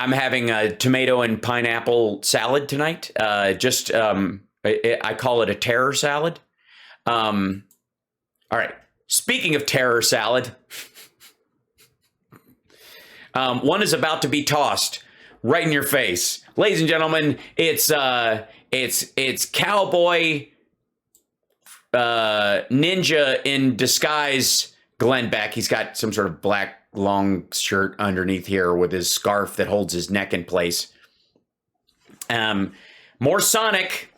I'm having a tomato and pineapple salad tonight. I call it a terror salad. All right. Speaking of terror salad, one is about to be tossed right in your face, ladies and gentlemen. It's cowboy ninja in disguise. Glenn Beck. He's got some sort of black long shirt underneath here with his scarf that holds his neck in place. More Sonic.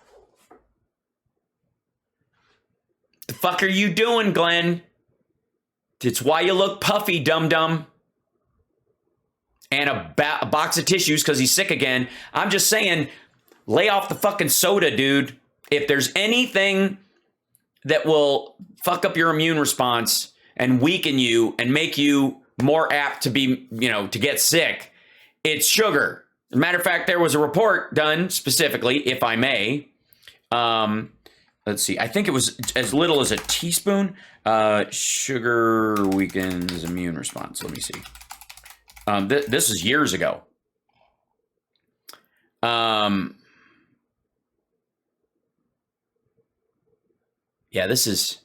The fuck are you doing, Glenn? It's why you look puffy, dum-dum. And a box of tissues because he's sick again. I'm just saying, lay off the fucking soda, dude. If there's anything that will fuck up your immune response and weaken you and make you more apt to be, to get sick, it's sugar. As a matter of fact, there was a report done specifically, if I may. Let's see. I think it was as little as a teaspoon. Sugar weakens immune response. Let me see. This is years ago. Yeah, this is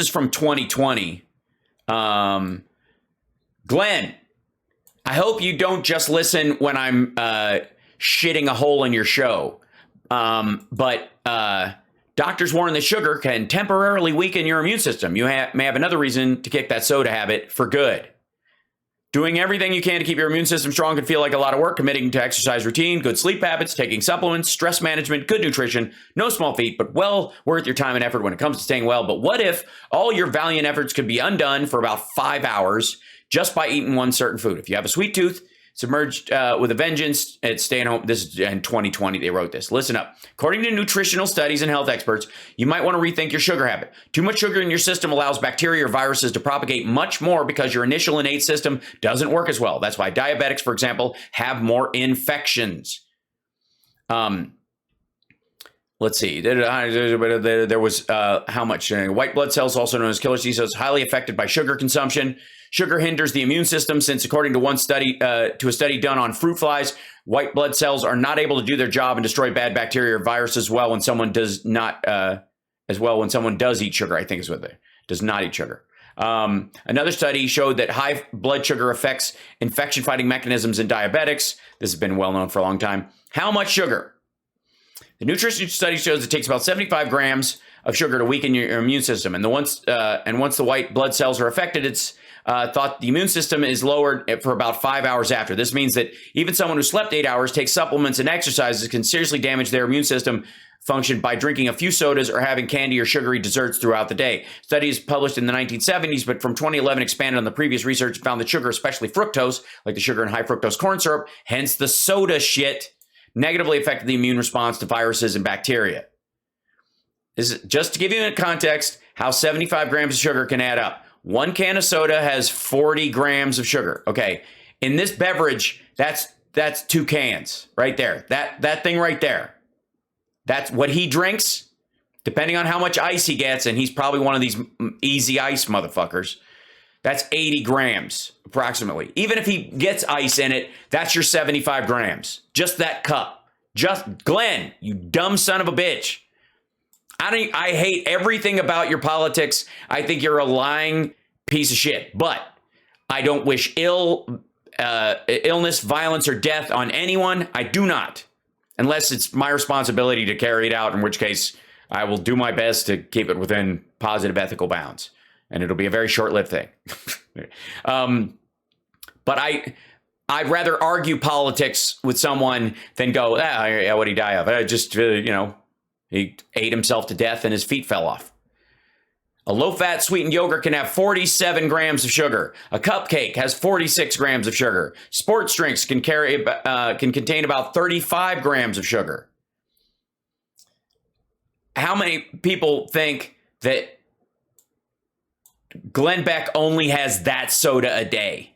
from 2020. Glenn, I hope you don't just listen when I'm shitting a hole in your show. But doctors warn that sugar can temporarily weaken your immune system. You may have another reason to kick that soda habit for good. Doing everything you can to keep your immune system strong can feel like a lot of work. Committing to exercise routine, good sleep habits, taking supplements, stress management, good nutrition. No small feat, but well worth your time and effort when it comes to staying well. But what if all your valiant efforts could be undone for about 5 hours just by eating one certain food? If you have a sweet tooth, submerged with a vengeance at staying home. This is in 2020. They wrote this. Listen up. According to nutritional studies and health experts, you might want to rethink your sugar habit. Too much sugar in your system allows bacteria or viruses to propagate much more because your initial innate system doesn't work as well. That's why diabetics, for example, have more infections. Let's see. There was how much? White blood cells, also known as killer T cells, highly affected by sugar consumption. Sugar hinders the immune system since, according to one study, to a study done on fruit flies, white blood cells are not able to do their job and destroy bad bacteria or viruses when someone does not, when someone does eat sugar. I think is what they does not eat sugar. Another study showed that high blood sugar affects infection-fighting mechanisms in diabetics. This has been well known for a long time. How much sugar? The nutrition study shows it takes about 75 grams of sugar to weaken your immune system, and once the white blood cells are affected, it's thought the immune system is lowered for about 5 hours after. This means that even someone who slept 8 hours, takes supplements, and exercises can seriously damage their immune system function by drinking a few sodas or having candy or sugary desserts throughout the day. Studies published in the 1970s, but from 2011 expanded on the previous research and found that sugar, especially fructose, like the sugar in high fructose corn syrup, hence the soda shit, negatively affected the immune response to viruses and bacteria. This is just to give you a context how 75 grams of sugar can add up. One can of soda has 40 grams of sugar. Okay, in this beverage, that's 2 cans right there. That thing right there. That's what he drinks, depending on how much ice he gets, and he's probably one of these easy ice motherfuckers. That's 80 grams, approximately. Even if he gets ice in it, that's your 75 grams. Just that cup. Just, Glenn, you dumb son of a bitch. I hate everything about your politics. I think you're a lying piece of shit. But I don't wish illness, violence, or death on anyone. I do not. Unless it's my responsibility to carry it out, in which case I will do my best to keep it within positive ethical bounds. And it'll be a very short-lived thing. But I'd rather argue politics with someone than go, what'd he die of? He ate himself to death and his feet fell off. A low-fat sweetened yogurt can have 47 grams of sugar. A cupcake has 46 grams of sugar. Sports drinks can contain about 35 grams of sugar. How many people think that Glenn Beck only has that soda a day?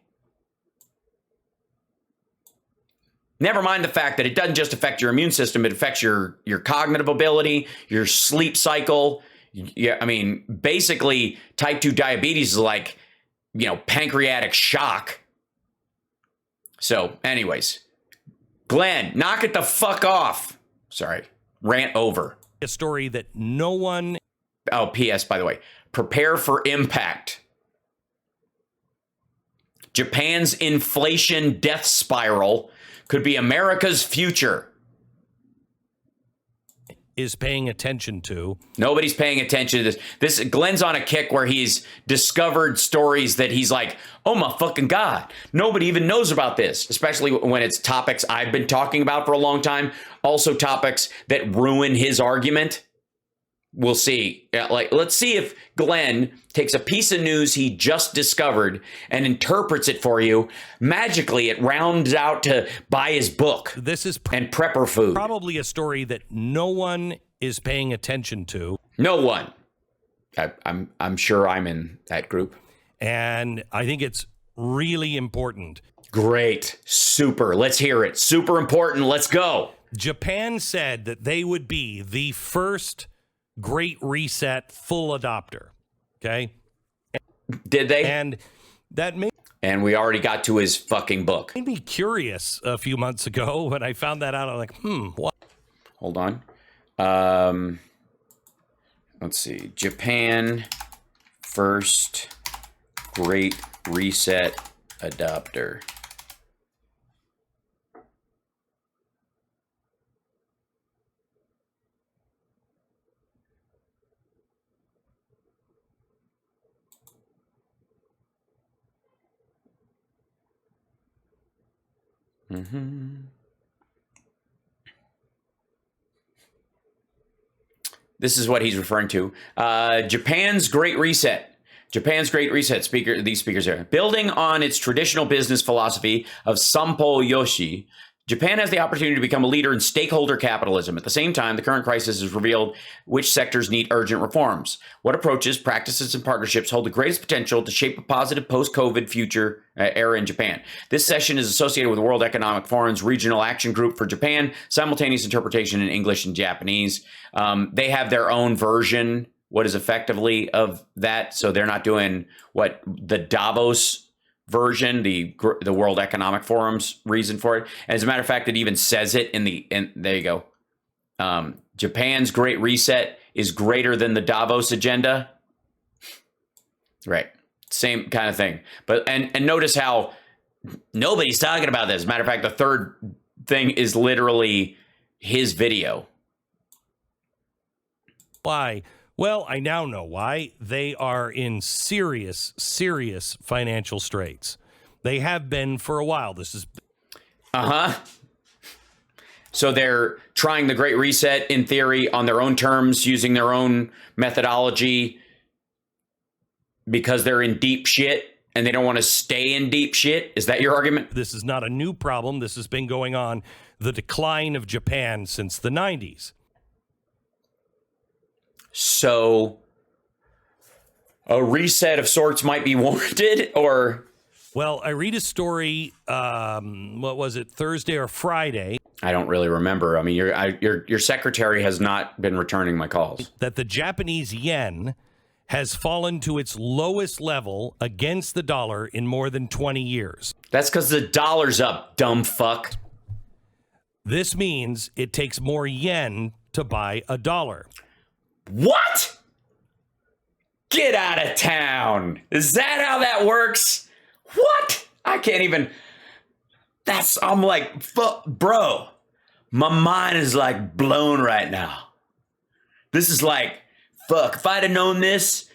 Never mind the fact that it doesn't just affect your immune system, it affects your cognitive ability, your sleep cycle. Yeah, I mean, basically, type 2 diabetes is like, pancreatic shock. So, anyways, Glenn, knock it the fuck off. Sorry, rant over. A story that no one... Oh, P.S., by the way, prepare for impact. Japan's inflation death spiral could be America's future. Is paying attention to. Nobody's paying attention to this. Glenn's on a kick where he's discovered stories that he's like, oh my fucking God, nobody even knows about this, especially when it's topics I've been talking about for a long time. Also topics that ruin his argument. We'll see. Let's see if Glenn takes a piece of news he just discovered and interprets it for you. Magically, it rounds out to buy his book. This is and prepper food. Probably a story that no one is paying attention to. No one. I'm sure I'm in that group. And I think it's really important. Great. Super. Let's hear it. Super important. Let's go. Japan said that they would be the first Great Reset full adopter. Okay. Did they? And that made... And we already got to his fucking book. Made me curious a few months ago when I found that out. I'm like, what? Hold on. Let's see. Japan first Great Reset adopter. This is what he's referring to. Japan's Great Reset. Japan's Great Reset these speakers here. Building on its traditional business philosophy of sampo yoshi, Japan has the opportunity to become a leader in stakeholder capitalism. At the same time, the current crisis has revealed which sectors need urgent reforms. What approaches, practices, and partnerships hold the greatest potential to shape a positive post-COVID future era in Japan? This session is associated with the World Economic Forum's Regional Action Group for Japan, simultaneous interpretation in English and Japanese. They have their own version, what is effectively of that. So they're not doing what the Davos version, the World Economic Forum's reason for it. As a matter of fact, it even says it there you go. Japan's Great Reset is greater than the Davos agenda. Right. Same kind of thing. But and notice how nobody's talking about this. As a matter of fact, the third thing is literally his video. Why? Well, I now know why. They are in serious, serious financial straits. They have been for a while. This is... So they're trying the Great Reset, in theory, on their own terms, using their own methodology because they're in deep shit and they don't want to stay in deep shit? Is that your argument? This is not a new problem. This has been going on, the decline of Japan since the 90s. So a reset of sorts might be warranted, or... Well, I read a story, what was it, Thursday or Friday? I don't really remember. I mean, your secretary has not been returning my calls. That the Japanese yen has fallen to its lowest level against the dollar in more than 20 years. That's because the dollar's up, dumb fuck. This means it takes more yen to buy a dollar. What? Get out of town. Is that how that works? What? I can't even. I'm like, bro, my mind is like blown right now. This is like, fuck, if I'd have known this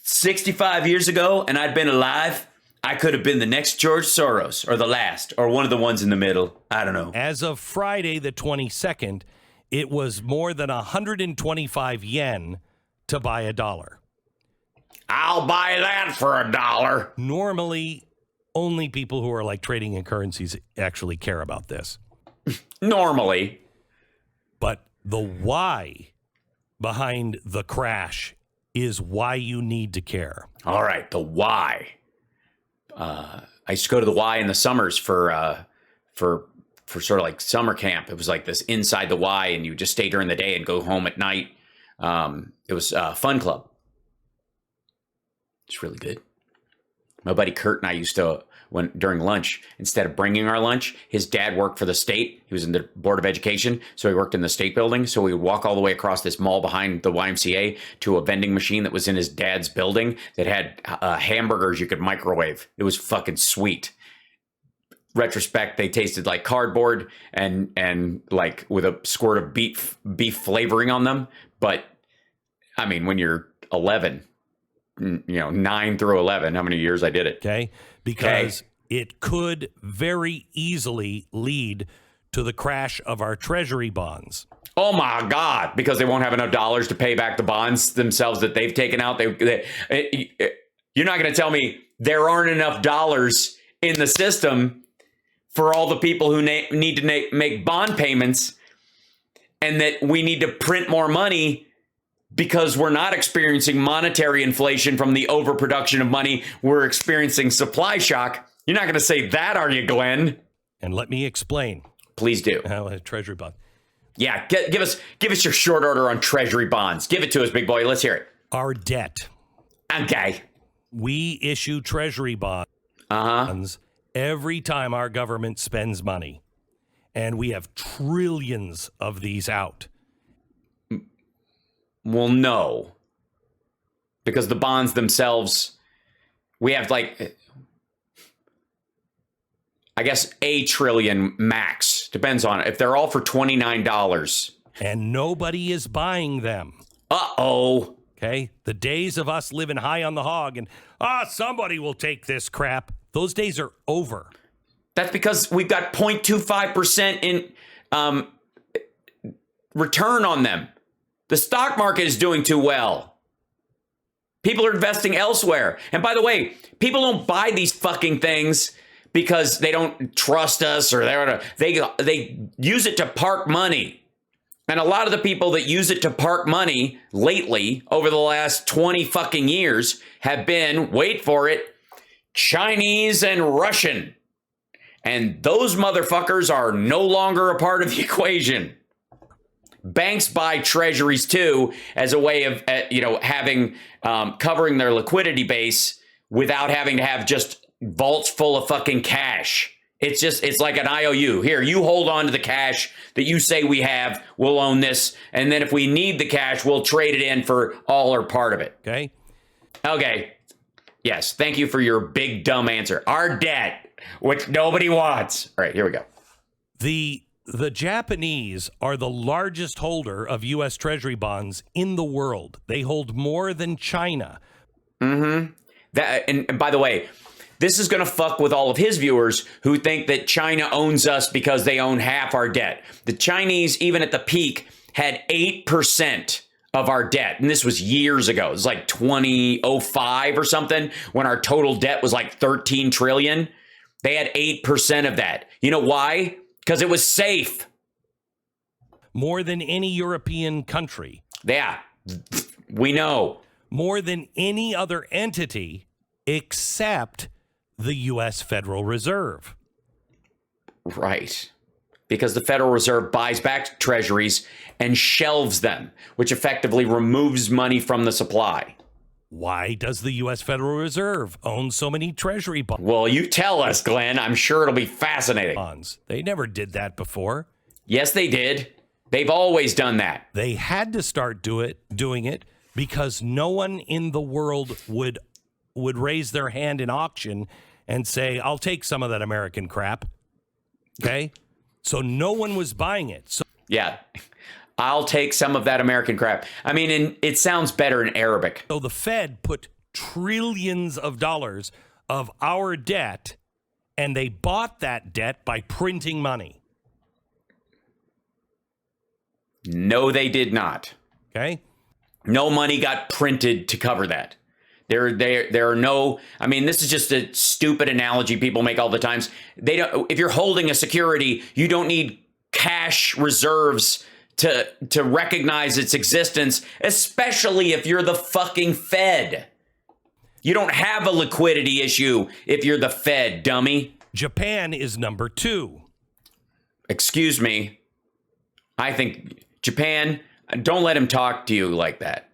65 years ago and I'd been alive, I could have been the next George Soros or the last or one of the ones in the middle. I don't know. As of Friday, the 22nd, it was more than 125 yen to buy a dollar. I'll buy that for $1. Normally, only people who are like trading in currencies actually care about this. Normally. But the why behind the crash is why you need to care. All right, the why. I used to go to the Y in the summers for sort of like summer camp. It was like this inside the Y, and you just stay during the day and go home at night. It was Fun Club. It's really good. My buddy Kurt and I used to during lunch. Instead of bringing our lunch, his dad worked for the state. He was in the Board of Education, so he worked in the state building. So we would walk all the way across this mall behind the YMCA to a vending machine that was in his dad's building that had hamburgers you could microwave. It was fucking sweet. Retrospect, they tasted like cardboard and like with a squirt of beef flavoring on them. But I mean, when you're 11, 9 through 11, how many years I did it? Okay. Because it could very easily lead to the crash of our Treasury bonds. Oh my God, because they won't have enough dollars to pay back the bonds themselves that they've taken out. You're not going to tell me there aren't enough dollars in the system for all the people who need to make bond payments, and that we need to print more money because we're not experiencing monetary inflation from the overproduction of money. We're experiencing supply shock. You're not going to say that, are you, Glenn? And let me explain. Please do. Treasury bond. Yeah, give us your short order on Treasury bonds. Give it to us, big boy. Let's hear it. Our debt. Okay. We issue Treasury bonds every time our government spends money. And we have trillions of these out. Well, no. Because the bonds themselves, we have like, I guess, $1 trillion max. Depends on it. If they're all for $29. And nobody is buying them. Uh-oh. Okay? The days of us living high on the hog and, somebody will take this crap. Those days are over. That's because we've got 0.25% in return on them. The stock market is doing too well. People are investing elsewhere. And by the way, people don't buy these fucking things because they don't trust us or they use it to park money. And a lot of the people that use it to park money lately over the last 20 fucking years have been, wait for it, Chinese and Russian. And those motherfuckers are no longer a part of the equation. Banks buy treasuries too as a way of, having covering their liquidity base without having to have just vaults full of fucking cash. It's like an IOU. Here, you hold on to the cash that you say we have. We'll own this. And then if we need the cash, we'll trade it in for all or part of it. Okay. Yes. Thank you for your big dumb answer. Our debt, which nobody wants. All right, here we go. The Japanese are the largest holder of U.S. Treasury bonds in the world. They hold more than China. And by the way, this is going to fuck with all of his viewers who think that China owns us because they own half our debt. The Chinese, even at the peak, had 8% of our debt. And this was years ago. It was like 2005 or something when our total debt was like 13 trillion. They had 8% of that. You know why? Because it was safe. More than any European country. Yeah, we know. More than any other entity except the U.S. Federal Reserve. Right. Because the Federal Reserve buys back treasuries and shelves them, which effectively removes money from the supply. Why does the U.S. Federal Reserve own so many treasury bonds? Well, you tell us, Glenn. I'm sure it'll be fascinating. They never did that before. Yes, they did. They've always done that. They had to start doing it because no one in the world would raise their hand in auction and say, I'll take some of that American crap. Okay? So no one was buying it. So yeah. I'll take some of that American crap. I mean, it sounds better in Arabic. So the Fed put trillions of dollars of our debt, and they bought that debt by printing money. No, they did not. Okay? No money got printed to cover that. There are no, I mean, this is just a stupid analogy people make all the times. If you're holding a security, you don't need cash reserves to recognize its existence, especially if you're the fucking Fed. You don't have a liquidity issue if you're the Fed, dummy. Japan is number 2. Excuse me. I think Japan, don't let him talk to you like that.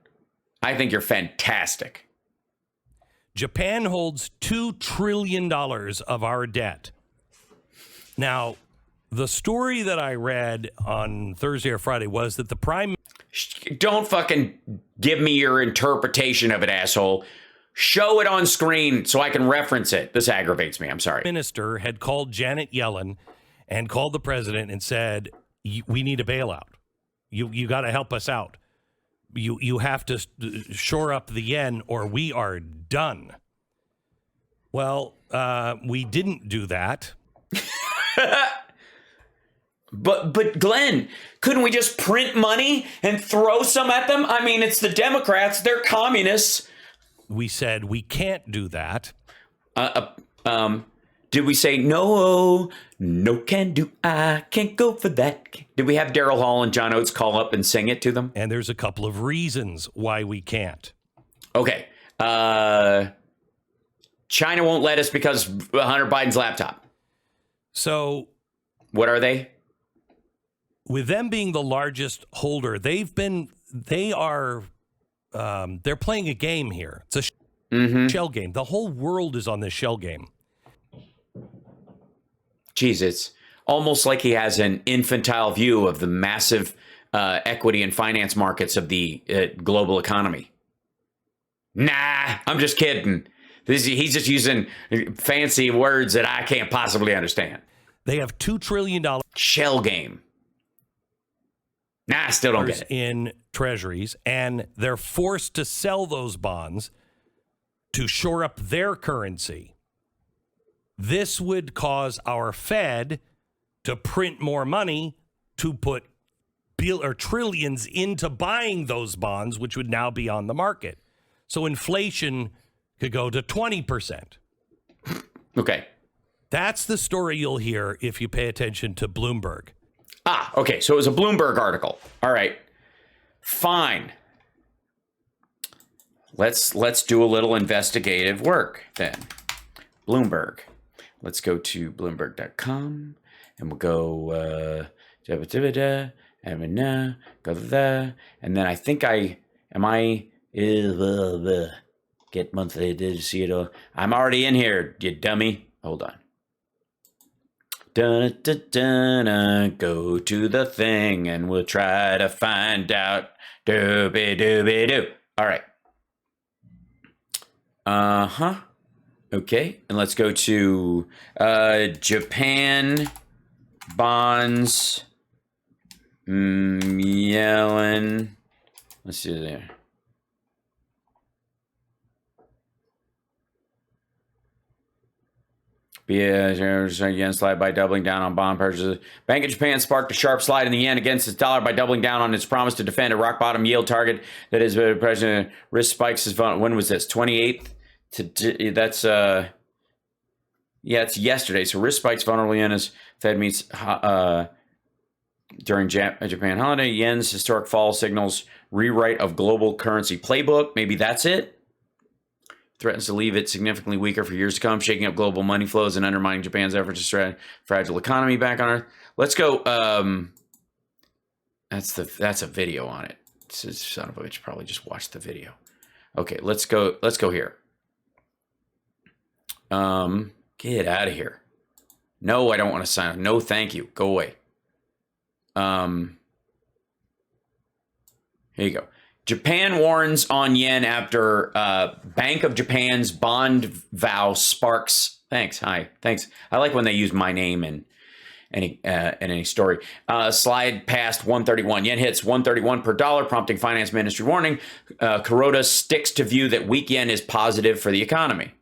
I think you're fantastic. Japan holds $2 trillion of our debt. Now, the story that I read on Thursday or Friday was that the prime... Don't fucking give me your interpretation of it, asshole. Show it on screen so I can reference it. This aggravates me. I'm sorry. Minister had called Janet Yellen and called the president and said, we need a bailout. You got to help us out. You have to shore up the yen or we are done. Well, we didn't do that. But Glenn, couldn't we just print money and throw some at them? I mean, it's the Democrats. They're communists. We said we can't do that. Did we say no can do? I can't go for that. Did we have Daryl Hall and John Oates call up and sing it to them? And there's a couple of reasons why we can't. Okay. China won't let us because Hunter Biden's laptop. So what are they? With them being the largest holder, they're playing a game here. It's a shell game. The whole world is on this shell game. Jeez, it's almost like he has an infantile view of the massive equity and finance markets of the global economy. Nah, I'm just kidding. He's just using fancy words that I can't possibly understand. They have $2 trillion shell game. Nah, I still don't get it. In treasuries, and they're forced to sell those bonds to shore up their currency. This would cause our Fed to print more money to put trillions into buying those bonds, which would now be on the market. So inflation could go to 20%. Okay. That's the story you'll hear if you pay attention to Bloomberg. Okay. So it was a Bloomberg article. All right. Fine. Let's do a little investigative work then. Bloomberg. Let's go to Bloomberg.com and we'll go and then I think get monthly. Did you see it all? I'm already in here, you dummy. Hold on. Go to the thing and we'll try to find out. Doobie-doobie-doo. All right. Okay. And let's go to Japan bonds. Yellen. Let's see there. Yen slide by doubling down on bond purchases. Bank of Japan sparked a sharp slide in the yen against its dollar by doubling down on its promise to defend a rock bottom yield target that is President risk spikes. When was this? 28th. That's it's yesterday. So risk spikes vulnerable yen as Fed meets during Japan holiday. Yen's historic fall signals rewrite of global currency playbook. Maybe that's it. Threatens to leave it significantly weaker for years to come, shaking up global money flows and undermining Japan's efforts to strand fragile economy back on Earth. Let's go. That's a video on it. Son of a bitch, probably just watched the video. Okay, let's go here. Get out of here. No, I don't want to sign up. No, thank you. Go away. Here you go. Japan warns on yen after Bank of Japan's bond vow sparks. Thanks. Hi. Thanks. I like when they use my name in any story. Slide past 131. Yen hits 131 per dollar, prompting finance ministry warning. Kuroda sticks to view that weak yen is positive for the economy.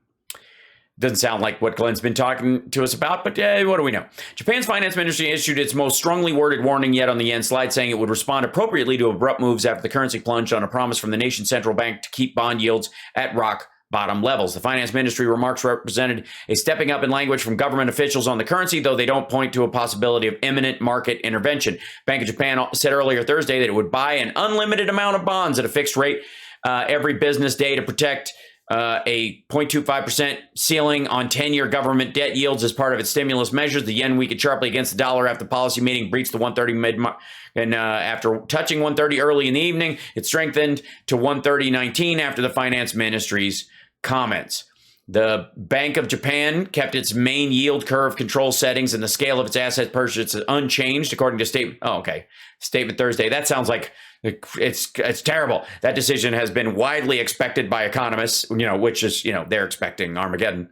Doesn't sound like what Glenn's been talking to us about, but what do we know? Japan's finance ministry issued its most strongly worded warning yet on the yen slide, saying it would respond appropriately to abrupt moves after the currency plunged on a promise from the nation's central bank to keep bond yields at rock bottom levels. The finance ministry remarks represented a stepping up in language from government officials on the currency, though they don't point to a possibility of imminent market intervention. Bank of Japan said earlier Thursday that it would buy an unlimited amount of bonds at a fixed rate every business day to protect a 0.25% ceiling on 10-year government debt yields as part of its stimulus measures. The yen weakened sharply against the dollar after the policy meeting breached the 130 mid-mark. And after touching 130 early in the evening, it strengthened to 130.19 after the finance ministry's comments. The Bank of Japan kept its main yield curve control settings and the scale of its asset purchases unchanged, according to Statement Thursday. That sounds like it's terrible. That decision has been widely expected by economists, which is, they're expecting Armageddon.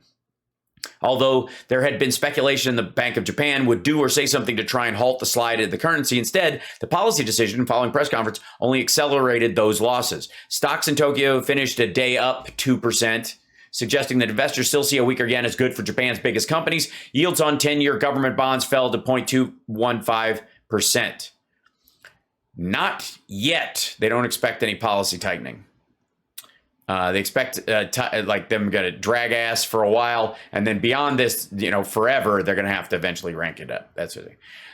Although there had been speculation the Bank of Japan would do or say something to try and halt the slide of the currency. Instead, the policy decision following press conference only accelerated those losses. Stocks in Tokyo finished a day up 2%, suggesting that investors still see a weaker yen as good for Japan's biggest companies. Yields on 10-year government bonds fell to 0.215%. Not yet. They don't expect any policy tightening. They expect them going to drag ass for a while, and then beyond this, forever, they're going to have to eventually rank it up. That's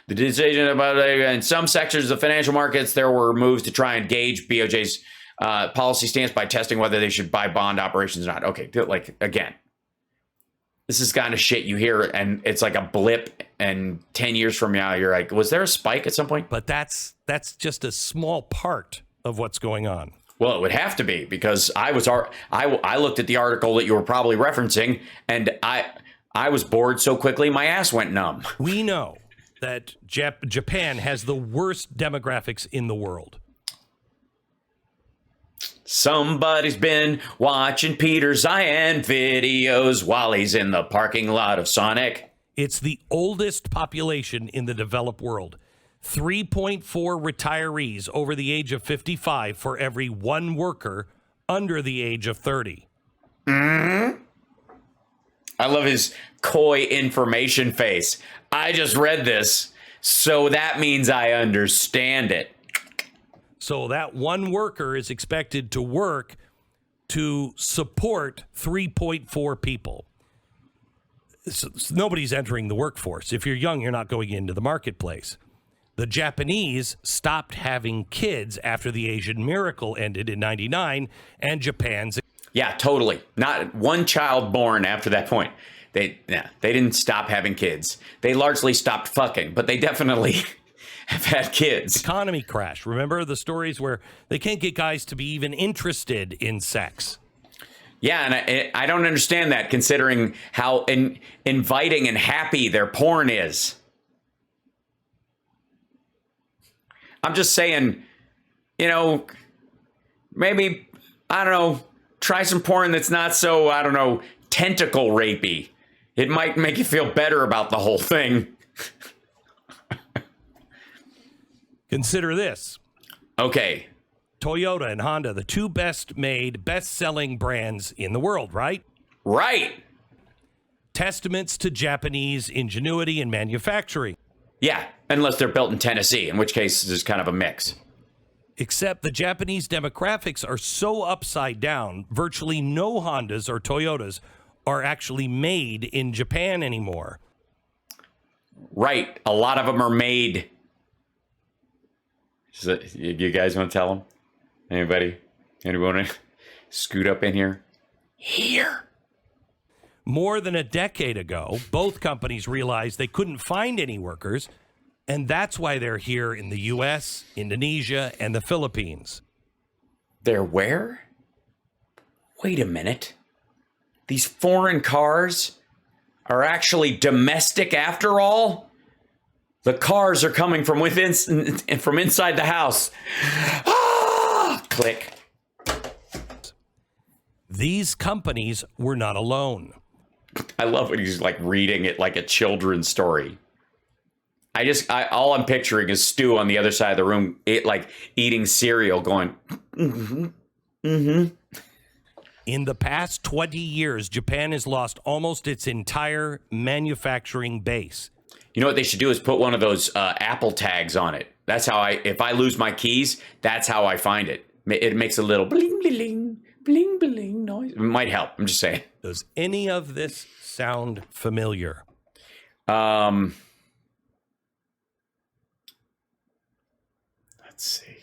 the decision about in some sectors of financial markets. There were moves to try and gauge BOJ's policy stance by testing whether they should buy bond operations or not. Okay, again, this is kind of shit you hear, and it's like a blip. And 10 years from now, you're like, was there a spike at some point? But that's just a small part of what's going on. Well, it would have to be, because I looked at the article that you were probably referencing, and I was bored so quickly my ass went numb. We know that Japan has the worst demographics in the world. Somebody's been watching Peter Zion videos while he's in the parking lot of Sonic. It's the oldest population in the developed world. 3.4 retirees over the age of 55 for every one worker under the age of 30. Mm-hmm. I love his coy information face. I just read this, so that means I understand it. So that one worker is expected to work to support 3.4 people. So nobody's entering the workforce. If you're young, you're not going into the marketplace. The Japanese stopped having kids after the Asian miracle ended in 99, and Japan's... Yeah, totally. Not one child born after that point. They didn't stop having kids. They largely stopped fucking, but they definitely have had kids. Economy crash. Remember the stories where they can't get guys to be even interested in sex? Yeah, and I don't understand that, considering how inviting and happy their porn is. I'm just saying, maybe, I don't know, try some porn that's not so, I don't know, tentacle rapey. It might make you feel better about the whole thing. Consider this. Okay. Toyota and Honda, the two best-made, best-selling brands in the world, right? Right. Testaments to Japanese ingenuity in manufacturing. Yeah, unless they're built in Tennessee, in which case there's kind of a mix. Except the Japanese demographics are so upside down, virtually no Hondas or Toyotas are actually made in Japan anymore. Right. A lot of them are made. You guys want to tell them? Anybody? Anyone want to scoot up in here? Here. More than a decade ago, both companies realized they couldn't find any workers, and that's why they're here in the U.S., Indonesia, and the Philippines. They're where? Wait a minute. These foreign cars are actually domestic after all? The cars are coming from from inside the house. Ah! Click. These companies were not alone. I love when he's like reading it like a children's story. All I'm picturing is Stu on the other side of the room, eating cereal, going, mm-hmm, mm-hmm. In the past 20 years, Japan has lost almost its entire manufacturing base. You know what they should do is put one of those Apple tags on it. That's how if I lose my keys, that's how I find it. It makes a little bling, bling, bling, bling noise. It might help. I'm just saying. Does any of this sound familiar? Let's see.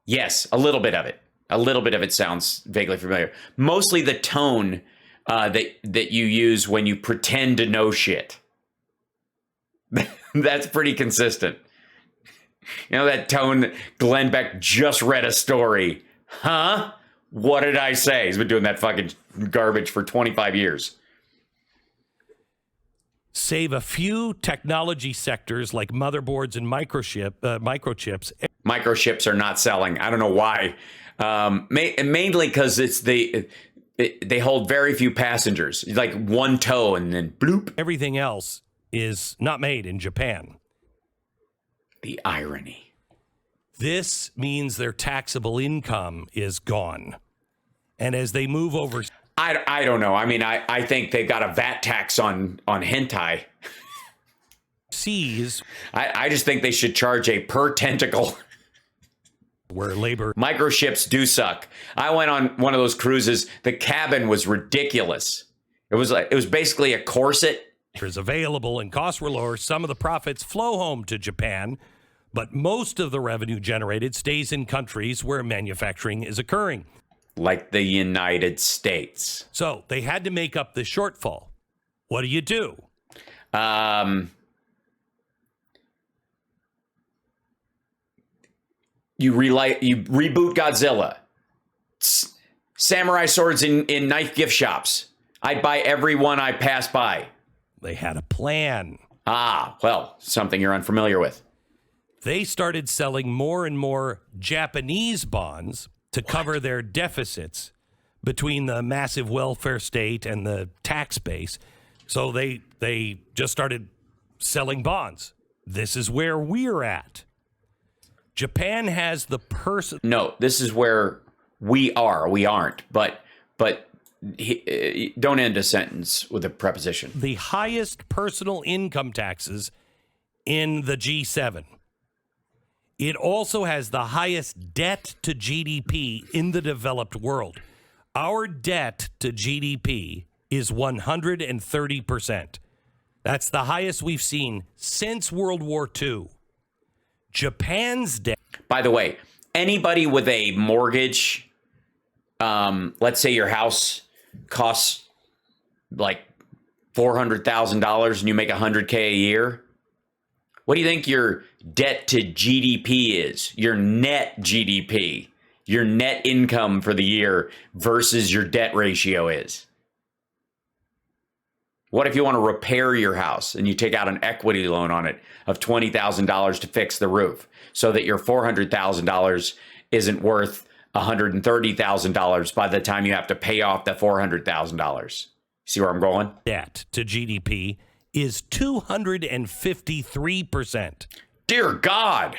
Yes, a little bit of it. A little bit of it sounds vaguely familiar. Mostly the tone that you use when you pretend to know shit. That's pretty consistent. You know that tone that Glenn Beck just read a story. Huh? What did I say? He's been doing that fucking garbage for 25 years. Save a few technology sectors like motherboards and microchips. Microchips are not selling. I don't know why. Mainly because they hold very few passengers, like one tow and then bloop. Everything else is not made in Japan. The irony. This means their taxable income is gone. And as they move over... I don't know. I mean, I think they got a VAT tax on hentai. Seas. I just think they should charge a per tentacle. Where labor... Microchips do suck. I went on one of those cruises. The cabin was ridiculous. It was basically a corset. Is available and costs were lower. Some of the profits flow home to Japan, but most of the revenue generated stays in countries where manufacturing is occurring. Like the United States. So they had to make up the shortfall. What do? You reboot Godzilla. Samurai swords in knife gift shops. I'd buy every one I pass by. They had a plan. Well, something you're unfamiliar with. They started selling more and more Japanese bonds to cover their deficits between the massive welfare state and the tax base. So they just started selling bonds. This is where we're at. Japan has the person. No, this is where we are. We aren't. But don't end a sentence with a preposition. The highest personal income taxes in the G7. It also has the highest debt to GDP in the developed world. Our debt to GDP is 130%. That's the highest we've seen since World War II. Japan's debt. By the way, anybody with a mortgage, let's say your house costs like $400,000 and you make $100K a year. What do you think your debt to GDP is? Your net GDP, your net income for the year versus your debt ratio is? What if you want to repair your house and you take out an equity loan on it of $20,000 to fix the roof so that your $400,000 isn't worth $130,000 by the time you have to pay off the $400,000? See where I'm going? Debt to GDP is 253%. Dear God.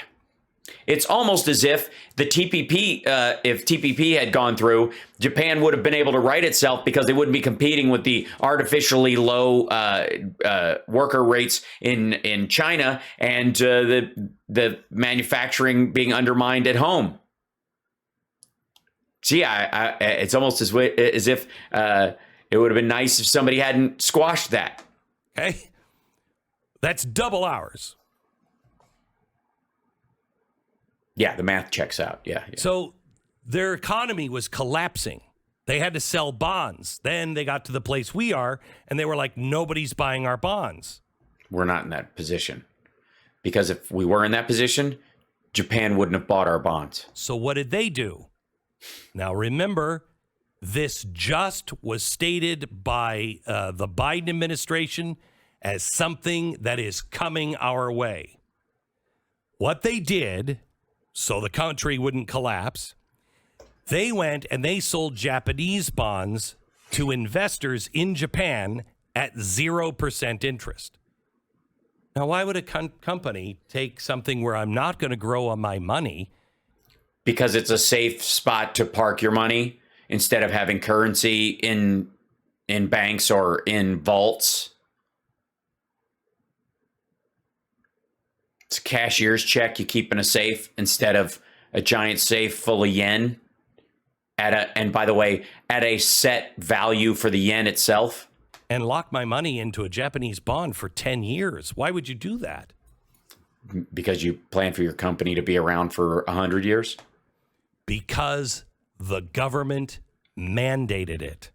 It's almost as if the TPP, if TPP had gone through, Japan would have been able to right itself because they wouldn't be competing with the artificially low worker rates in China and the manufacturing being undermined at home. See, it's almost as if it would have been nice if somebody hadn't squashed that. Okay, that's double ours. Yeah, the math checks out. Yeah. So their economy was collapsing. They had to sell bonds. Then they got to the place we are, and they were like, nobody's buying our bonds. We're not in that position. Because if we were in that position, Japan wouldn't have bought our bonds. So what did they do? Now, remember, this just was stated by the Biden administration as something that is coming our way. What they did, so the country wouldn't collapse, they went and they sold Japanese bonds to investors in Japan at 0% interest. Now, why would a company take something where I'm not going to grow on my money? Because it's a safe spot to park your money instead of having currency in banks or in vaults. It's a cashier's check you keep in a safe instead of a giant safe full of yen. And by the way, at a set value for the yen itself. And lock my money into a Japanese bond for 10 years. Why would you do that? Because you plan for your company to be around for 100 years? Because the government mandated it.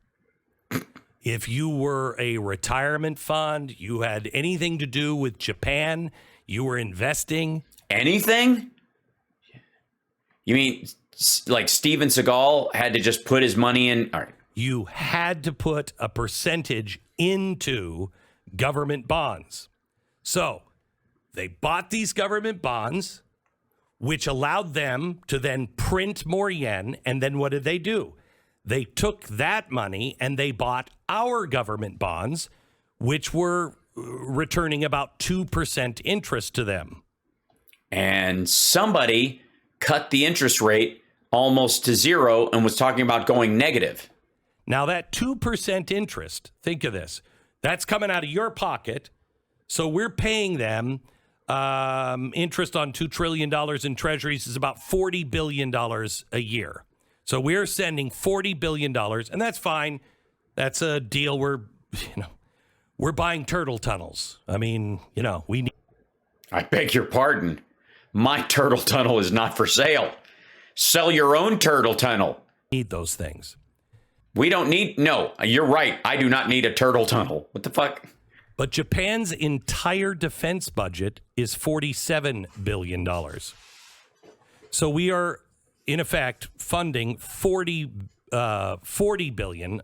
If you were a retirement fund, you had anything to do with Japan, you were investing. Anything? You mean like Steven Seagal had to just put his money in? All right. You had to put a percentage into government bonds. So they bought these government bonds, which allowed them to then print more yen. And then what did they do? They took that money and they bought our government bonds, which were returning about 2% interest to them. And somebody cut the interest rate almost to zero and was talking about going negative. Now, that 2% interest, think of this, that's coming out of your pocket. So we're paying them interest on $2 trillion in treasuries is about $40 billion a year. So we're sending $40 billion, and that's fine. That's a deal where, we're buying turtle tunnels. I mean, we need. I beg your pardon. My turtle tunnel is not for sale. Sell your own turtle tunnel. Need those things. We don't need. No, you're right. I do not need a turtle tunnel. What the fuck? But Japan's entire defense budget is $47 billion. So we are, in effect, funding 40 billion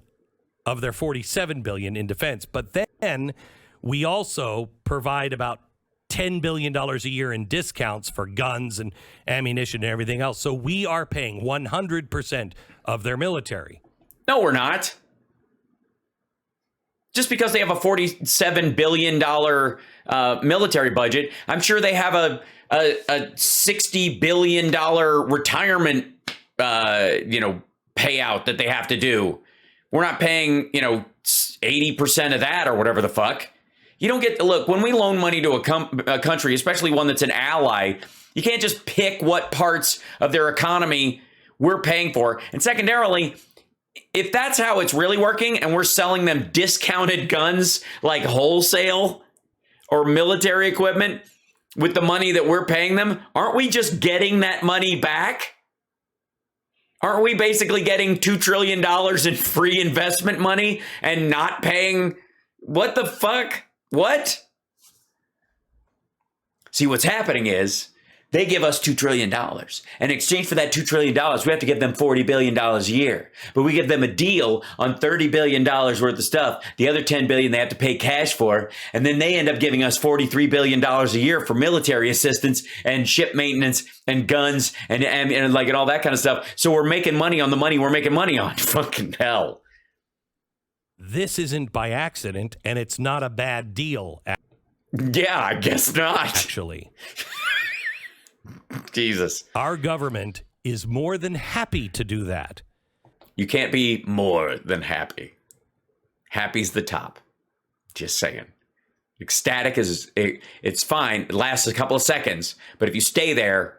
of their 47 billion in defense. But then we also provide about $10 billion a year in discounts for guns and ammunition and everything else. So we are paying 100% of their military. No, we're not. Just because they have a $47 billion military budget, I'm sure they have a $60 billion retirement, payout that they have to do. We're not paying, 80% of that or whatever the fuck. You don't get, look, when we loan money to a country, especially one that's an ally, you can't just pick what parts of their economy we're paying for. And secondarily, if that's how it's really working and we're selling them discounted guns like wholesale or military equipment with the money that we're paying them, aren't we just getting that money back? Aren't we basically getting $2 trillion in free investment money and not paying? What the fuck? What? See, what's happening is they give us $2 trillion. And in exchange for that $2 trillion, we have to give them $40 billion a year. But we give them a deal on $30 billion worth of stuff. The other $10 billion they have to pay cash for. And then they end up giving us $43 billion a year for military assistance and ship maintenance and guns and all that kind of stuff. So we're making money on the money we're making money on. Fucking hell. This isn't by accident, and it's not a bad deal. Yeah, I guess not. Actually. Jesus. Our government is more than happy to do that. You can't be more than happy. Happy's the top. Just saying. Ecstatic it's fine. It lasts a couple of seconds. But if you stay there,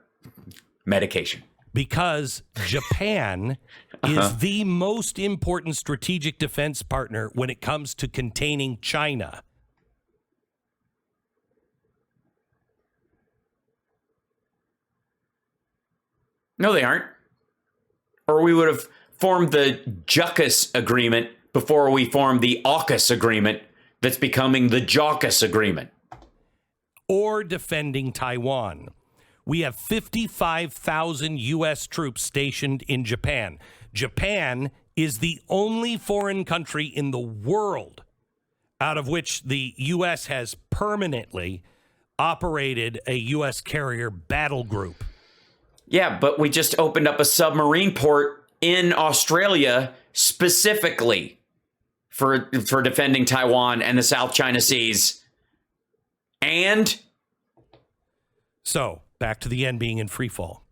medication. Because Japan is the most important strategic defense partner when it comes to containing China. No, they aren't. Or we would have formed the JUCUS agreement before we formed the AUKUS agreement that's becoming the JAWKUS agreement. Or defending Taiwan. We have 55,000 U.S. troops stationed in Japan. Japan is the only foreign country in the world out of which the U.S. has permanently operated a U.S. carrier battle group. Yeah, but we just opened up a submarine port in Australia specifically for defending Taiwan and the South China Seas. And? So, back to the yen being in free fall.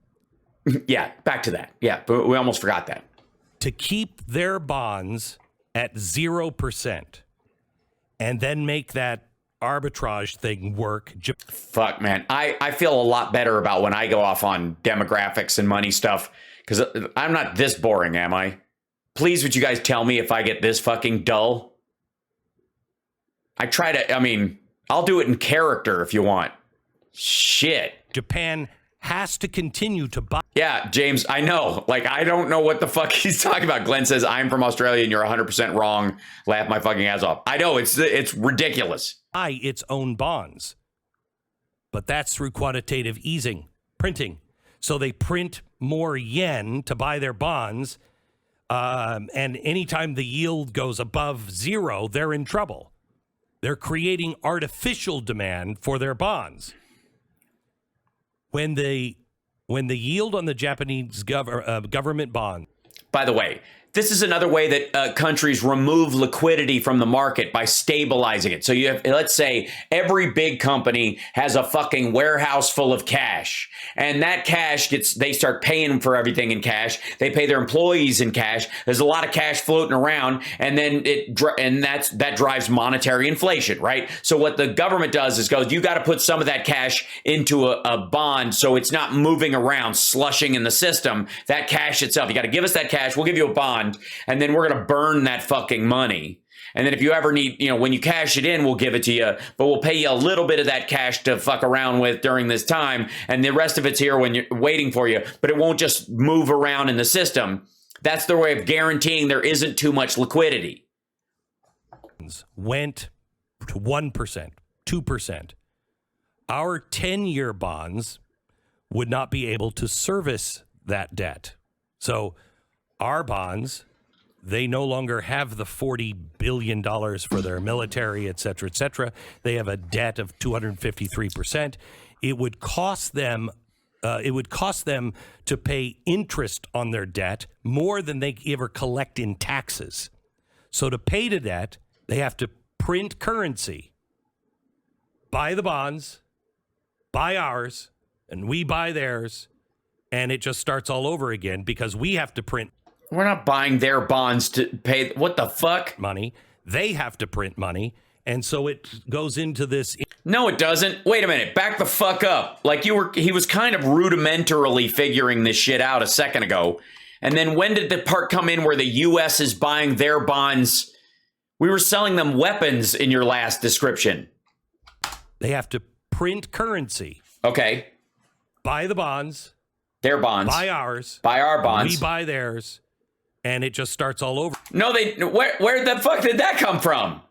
Yeah, back to that. Yeah, but we almost forgot that. To keep their bonds at 0% and then make that arbitrage thing work. Fuck, man. I feel a lot better about when I go off on demographics and money stuff because I'm not this boring, am I? Please, would you guys tell me if I get this fucking dull? I'll do it in character if you want. Shit. Japan has to continue to buy. Yeah, James, I know. I don't know what the fuck he's talking about. Glenn says, I'm from Australia and you're 100% wrong. Laugh my fucking ass off. I know, it's ridiculous. Its own bonds. But that's through quantitative easing, printing. So they print more yen to buy their bonds. And anytime the yield goes above zero, they're in trouble. They're creating artificial demand for their bonds. When the yield on the Japanese government bond. By the way, this is another way that countries remove liquidity from the market by stabilizing it. So you have, let's say every big company has a fucking warehouse full of cash, and that cash they start paying for everything in cash. They pay their employees in cash. There's a lot of cash floating around, and then that drives monetary inflation, right? So what the government does is goes, you got to put some of that cash into a bond so it's not moving around, slushing in the system. That cash itself, you got to give us that cash. We'll give you a bond. And then we're going to burn that fucking money. And then if you ever need, when you cash it in, we'll give it to you, but we'll pay you a little bit of that cash to fuck around with during this time. And the rest of it's here when you're waiting for you, but it won't just move around in the system. That's their way of guaranteeing there isn't too much liquidity. Went to 1%, 2%. Our 10-year bonds would not be able to service that debt. So our bonds, they no longer have the $40 billion for their military, et cetera, et cetera. They have a debt of 253%. It would cost them to pay interest on their debt more than they ever collect in taxes. So to pay the debt, they have to print currency, buy the bonds, buy ours, and we buy theirs, and it just starts all over again because we have to print. We're not buying their bonds to pay. What the fuck? Money. They have to print money. And so it goes into this. No, it doesn't. Wait a minute. Back the fuck up. Like he was kind of rudimentarily figuring this shit out a second ago. And then when did the part come in where the U.S. is buying their bonds? We were selling them weapons in your last description. They have to print currency. Okay. Buy the bonds. Their bonds. Buy ours. Buy our bonds. We buy theirs. And it just starts all over. No, where the fuck did that come from?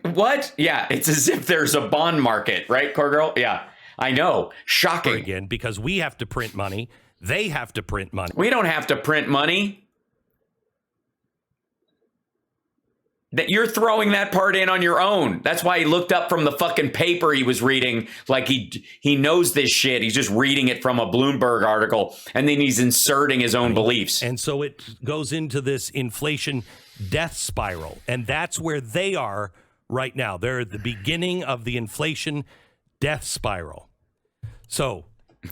What? Yeah, it's as if there's a bond market, right, Core Girl? Yeah, I know. Shocking. Again, because we have to print money. They have to print money. We don't have to print money. That you're throwing that part in on your own. That's why he looked up from the fucking paper he was reading. Like he knows this shit. He's just reading it from a Bloomberg article, and then he's inserting his own beliefs. And so it goes into this inflation death spiral, and that's where they are right now. They're at the beginning of the inflation death spiral. So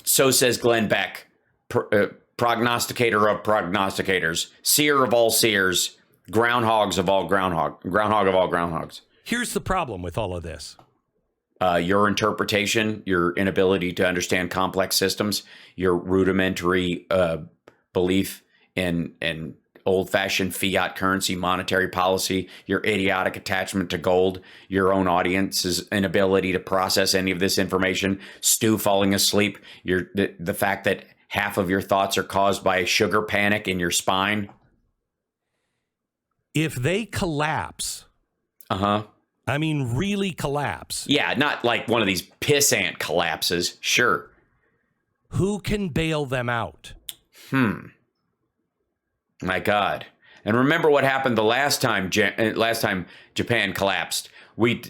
says Glenn Beck, prognosticator of prognosticators, seer of all seers, groundhog of all groundhogs. Here's the problem with all of this. Your interpretation, your inability to understand complex systems, your rudimentary belief in old-fashioned fiat currency monetary policy, your idiotic attachment to gold, your own audience's inability to process any of this information, Stu falling asleep, the fact that half of your thoughts are caused by a sugar panic in your spine. If they collapse, I mean really collapse. Yeah, not like one of these pissant collapses. Sure. Who can bail them out? My God. And remember what happened the last time Japan collapsed. We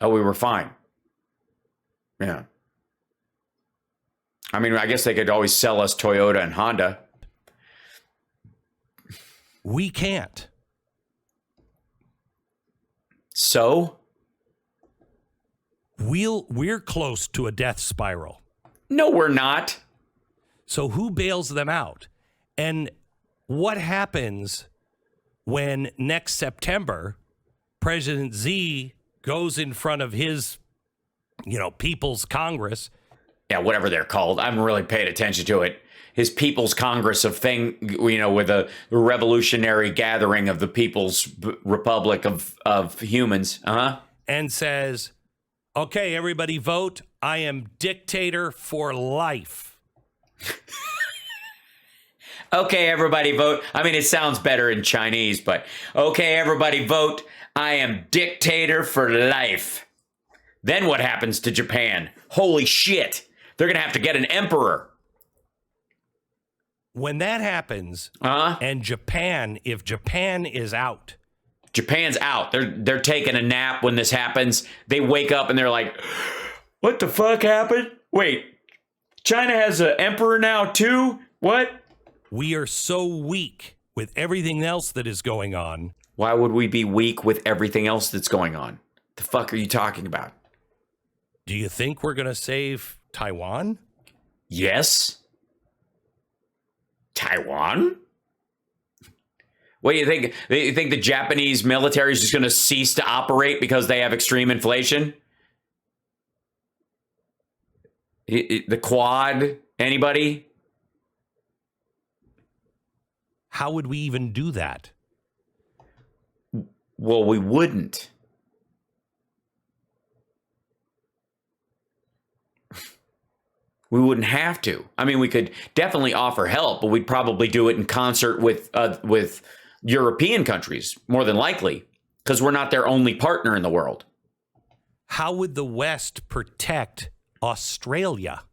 were fine. Yeah. I mean, I guess they could always sell us Toyota and Honda. We can't. So? We're close to a death spiral. No, we're not. So who bails them out? And what happens when next September President Xi goes in front of his, People's Congress? Yeah, whatever they're called. I haven't really paid attention to it. His People's Congress with a revolutionary gathering of the People's Republic of humans. And says, okay, everybody vote. I am dictator for life. Okay, everybody vote. I mean, it sounds better in Chinese, but okay, everybody vote. I am dictator for life. Then what happens to Japan? Holy shit. They're going to have to get an emperor. When that happens, and if Japan is out. Japan's out. They're taking a nap when this happens. They wake up and they're like, what the fuck happened? Wait, China has an emperor now too? What? We are so weak with everything else that is going on. Why would we be weak with everything else that's going on? The fuck are you talking about? Do you think we're going to save Taiwan? Yes. Taiwan? What do you think? You think the Japanese military is just going to cease to operate because they have extreme inflation? The Quad? Anybody? How would we even do that? Well, we wouldn't. We wouldn't have to. I mean, we could definitely offer help, but we'd probably do it in concert with European countries, more than likely, because we're not their only partner in the world. How would the West protect Australia?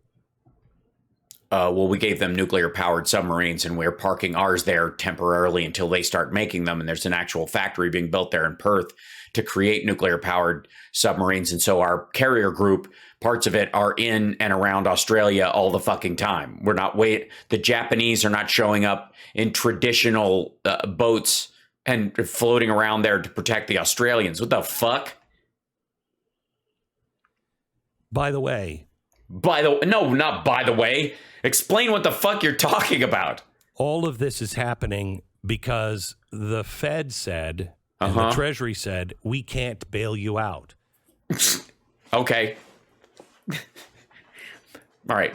Well, we gave them nuclear-powered submarines, and we're parking ours there temporarily until they start making them. And there's an actual factory being built there in Perth to create nuclear-powered submarines. And so our carrier group, parts of it are in and around Australia all the fucking time. The Japanese are not showing up in traditional boats and floating around there to protect the Australians. What the fuck? By the way. No, not by the way. Explain what the fuck you're talking about. All of this is happening because the Fed said, and the Treasury said, we can't bail you out. Okay. All right.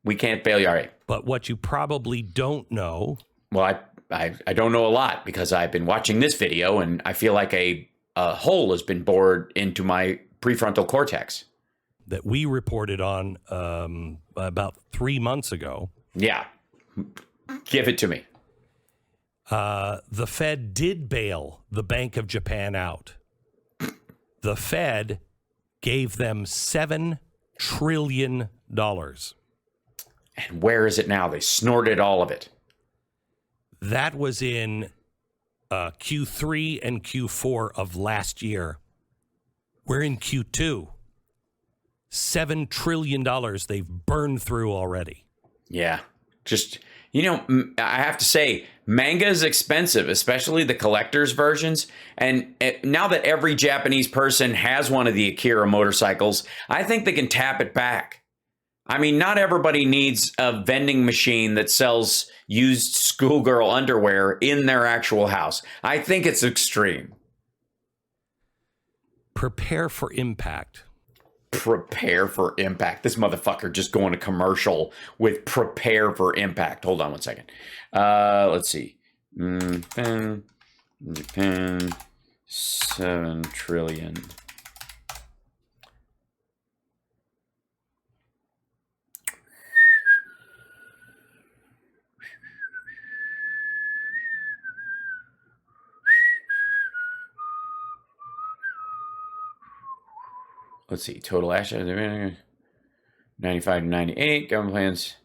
We can't bail you. All right. But what you probably don't know. Well, I don't know a lot because I've been watching this video and I feel like a hole has been bored into my prefrontal cortex. That we reported on about 3 months ago. Yeah. Give it to me. The Fed did bail the Bank of Japan out. The Fed gave them $7 trillion. And where is it now? They snorted all of it. That was in Q3 and Q4 of last year. We're in Q2. $7 trillion they've burned through already. Yeah. Just, I have to say, manga is expensive, especially the collector's versions. And now that every Japanese person has one of the Akira motorcycles, I think they can tap it back. I mean, not everybody needs a vending machine that sells used schoolgirl underwear in their actual house. I think it's extreme. Prepare for impact. Prepare for impact. This motherfucker just going to commercial with prepare for impact. Hold on one second. Let's see. Japan, 7 trillion. Let's see, total assets, 95 to 98. Government plans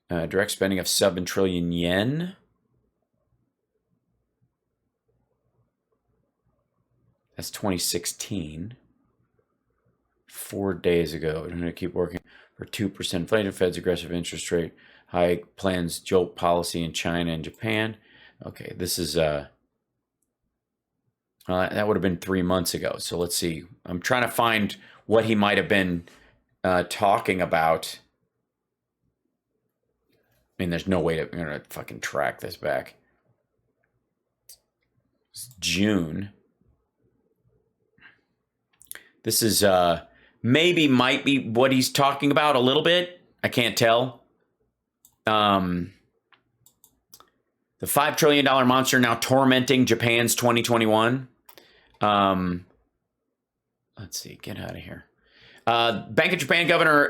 direct spending of 7 trillion yen. That's 2016. 4 days ago. I'm going to keep working for 2% inflation. Fed's aggressive interest rate hike plans jolt policy in China and Japan. Okay, this is that would have been 3 months ago. So let's see. I'm trying to find what he might have been talking about. I mean, there's no way I'm going to fucking track this back. It's June. This is might be what he's talking about a little bit. I can't tell. The $5 trillion monster now tormenting Japan's 2021. Let's see, get out of here. Bank of Japan Governor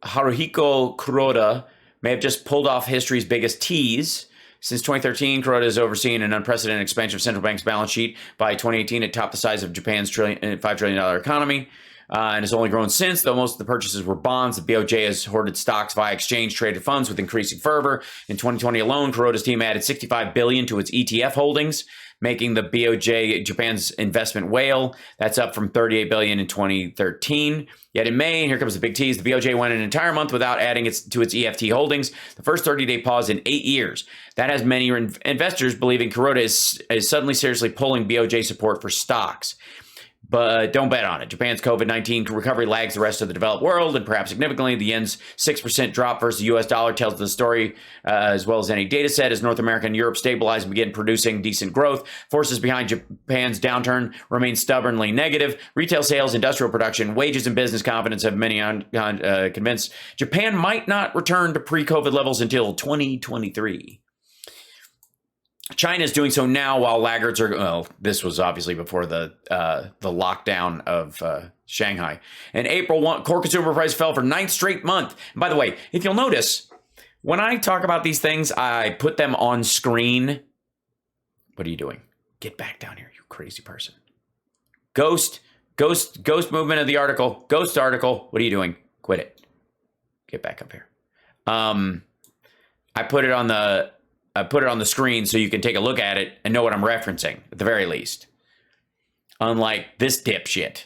Haruhiko Kuroda may have just pulled off history's biggest tease. Since 2013, Kuroda has overseen an unprecedented expansion of central bank's balance sheet. By 2018, it topped the size of Japan's $5 trillion economy. And has only grown since, though most of the purchases were bonds. The BOJ has hoarded stocks via exchange-traded funds with increasing fervor. In 2020 alone, Kuroda's team added $65 billion to its ETF holdings, making the BOJ Japan's investment whale. That's up from $38 billion in 2013. Yet in May, and here comes the big tease, the BOJ went an entire month without adding to its EFT holdings, the first 30-day pause in 8 years. That has many investors believing Kuroda is suddenly seriously pulling BOJ support for stocks. But don't bet on it. Japan's COVID-19 recovery lags the rest of the developed world, and perhaps significantly, the yen's 6% drop versus the U.S. dollar tells the story as well as any data set. As North America and Europe stabilize and begin producing decent growth, forces behind Japan's downturn remain stubbornly negative. Retail sales, industrial production, wages, and business confidence have many convinced Japan might not return to pre-COVID levels until 2023. China is doing so now while laggards are, well, this was obviously before the lockdown of Shanghai. In April, core consumer price fell for 9th straight month. And by the way, if you'll notice, when I talk about these things, I put them on screen. What are you doing? Get back down here, you crazy person. Ghost movement of the article. Ghost article. What are you doing? Quit it. Get back up here. I put it on the screen so you can take a look at it and know what I'm referencing, at the very least. Unlike this dipshit.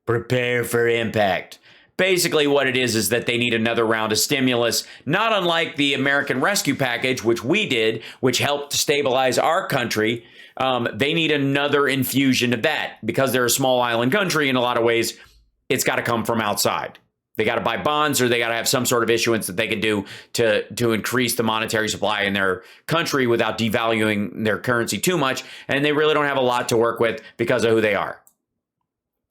Prepare for impact. Basically what it is that they need another round of stimulus, not unlike the American Rescue Package, which we did, which helped stabilize our country. They need another infusion of that. Because they're a small island country, in a lot of ways, it's got to come from outside. They got to buy bonds, or they got to have some sort of issuance that they can do to increase the monetary supply in their country without devaluing their currency too much. And they really don't have a lot to work with because of who they are.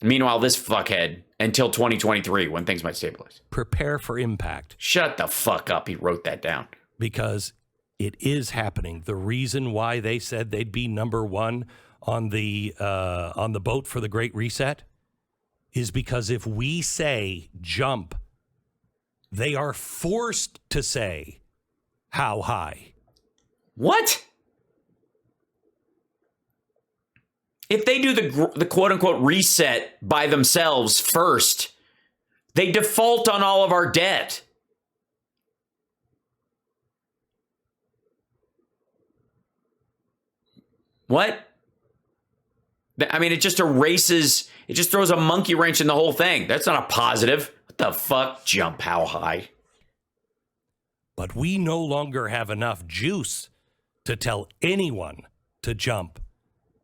Meanwhile, this fuckhead, until 2023, when things might stabilize. Prepare for impact. Shut the fuck up. He wrote that down. Because it is happening. The reason why they said they'd be number one on the boat for the Great Reset is because if we say jump, they are forced to say how high. What? If they do the quote-unquote reset by themselves first, they default on all of our debt. What? I mean, it just erases, it just throws a monkey wrench in the whole thing. That's not a positive. What the fuck? Jump how high? But we no longer have enough juice to tell anyone to jump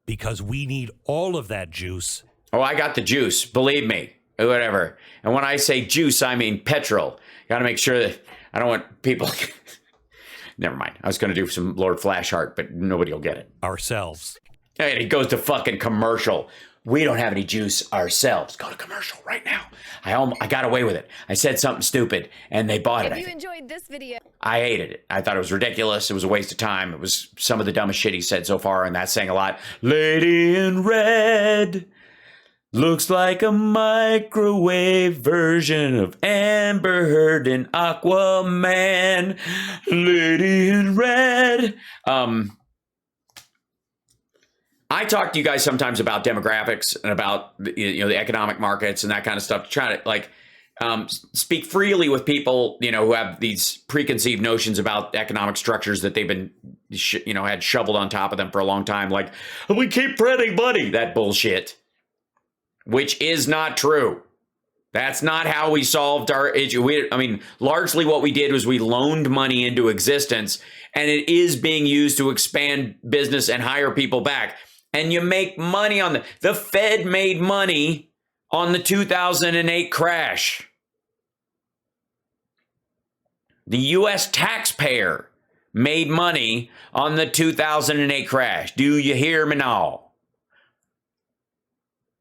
because we need all of that juice. Oh, I got the juice. Believe me. Whatever. And when I say juice, I mean petrol. Got to make sure that I don't want people... Never mind. I was going to do some Lord Flashheart, but nobody will get it. Ourselves. And he goes to fucking commercial. We don't have any juice ourselves. Go to commercial right now. I got away with it. I said something stupid, and they bought it. If you enjoyed this video, I hated it. I thought it was ridiculous. It was a waste of time. It was some of the dumbest shit he said so far, and that's saying a lot. Lady in red looks like a microwave version of Amber Heard in Aquaman. Lady in red. I talk to you guys sometimes about demographics and about the economic markets and that kind of stuff, to try to speak freely with people who have these preconceived notions about economic structures that they've been had shoveled on top of them for a long time, like we keep printing money, that bullshit, which is not true. That's not how we solved our issue. Largely what we did was we loaned money into existence, and it is being used to expand business and hire people back. And you make money on the Fed made money on the 2008 crash. The U.S. taxpayer made money on the 2008 crash. Do you hear me now?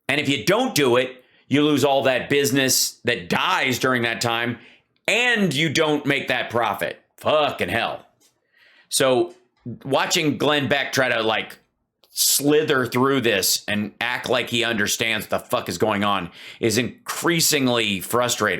And if you don't do it, you lose all that business that dies during that time, and you don't make that profit. Fucking hell. So watching Glenn Beck try to slither through this and act like he understands what the fuck is going on is increasingly frustrating.